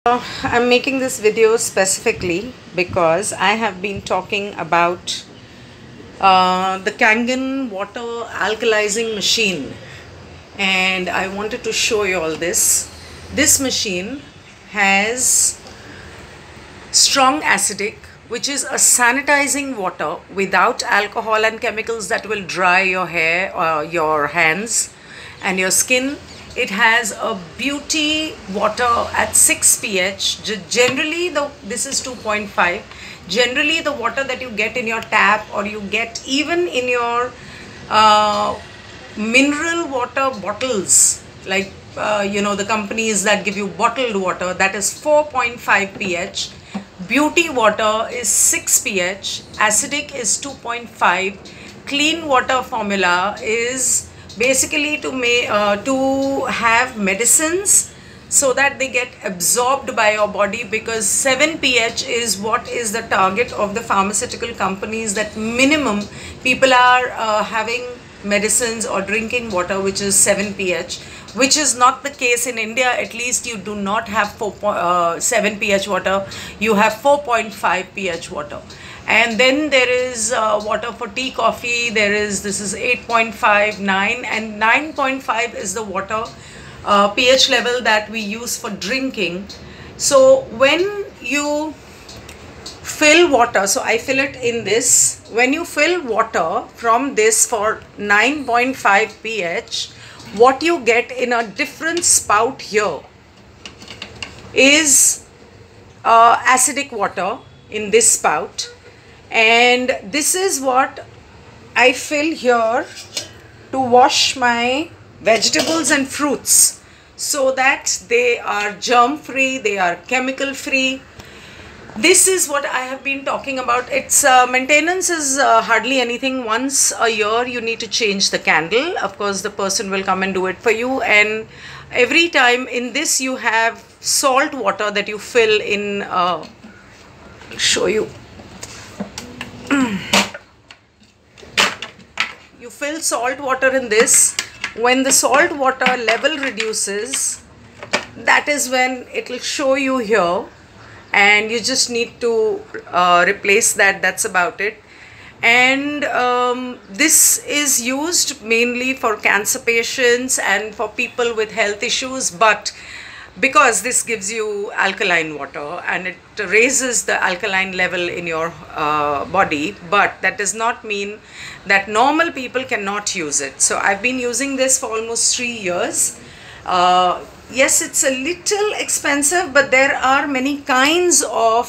I'm making this video specifically because I have been talking about the Kangen water alkalizing machine, and I wanted to show you all this. This machine has strong acidic, which is a sanitizing water without alcohol and chemicals that will dry your hair or your hands and your skin. It has a beauty water at 6 pH. Generally, this is 2.5. Generally, the water that you get in your tap or you get even in your mineral water bottles, like the companies that give you bottled water, that is 4.5 pH. Beauty water is 6 pH. Acidic is 2.5. Clean water formula is basically to have medicines so that they get absorbed by your body, because 7 pH is what is the target of the pharmaceutical companies, that minimum people are having medicines or drinking water which is 7 pH, which is not the case in India. At least you do not have 7 pH water, you have 4.5 pH water. And then there is water for tea, coffee. This is 8.5, 9, and 9.5 is the water pH level that we use for drinking. So when you fill water, so I fill it in this. When you fill water from this for 9.5 pH, what you get in a different spout here is acidic water in this spout. And this is what I fill here to wash my vegetables and fruits, so that they are germ free, they are chemical free. This is what I have been talking about. Its maintenance is hardly anything. Once a year you need to change the candle. Of course, the person will come and do it for you. And every time in this you have salt water that you fill in. I'll show you. You fill salt water in this. When the salt water level reduces, that is when it will show you here, and you just need to replace that. That's about it. And this is used mainly for cancer patients and for people with health issues, but because this gives you alkaline water and it raises the alkaline level in your body, but that does not mean that normal people cannot use it. So I've been using this for almost 3 years. Yes, it's a little expensive, but there are many kinds of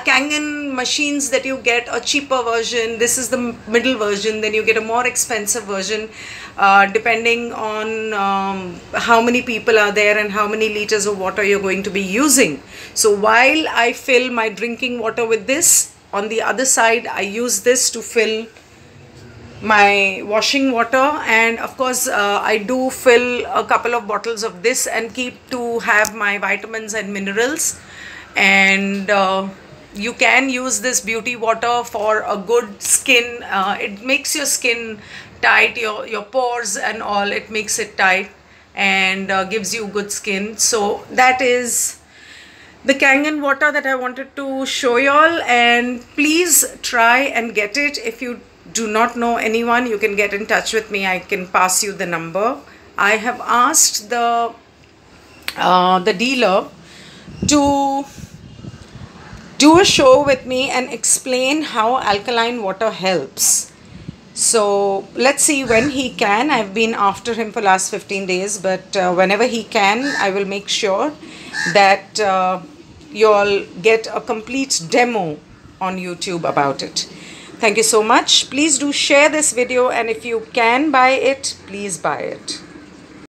Kangen machines that you get a cheaper version. This is the middle version. Then you get a more expensive version, depending on how many people are there and how many liters of water you're going to be using. So while I fill my drinking water with this, on the other side I use this to fill my washing water. And of course I do fill a couple of bottles of this and keep to have my vitamins and minerals. And you can use this beauty water for a good skin. It makes your skin tight, your pores and all. It makes it tight and gives you good skin. So that is the Kangen water that I wanted to show y'all. And please try and get it. If you do not know anyone, you can get in touch with me. I can pass you the number. I have asked the dealer to do a show with me and explain how alkaline water helps. So let's see when he can. I've been after him for last 15 days, but whenever he can, I will make sure that you all get a complete demo on YouTube about it. Thank you so much. Please do share this video, and if you can buy it, please buy it.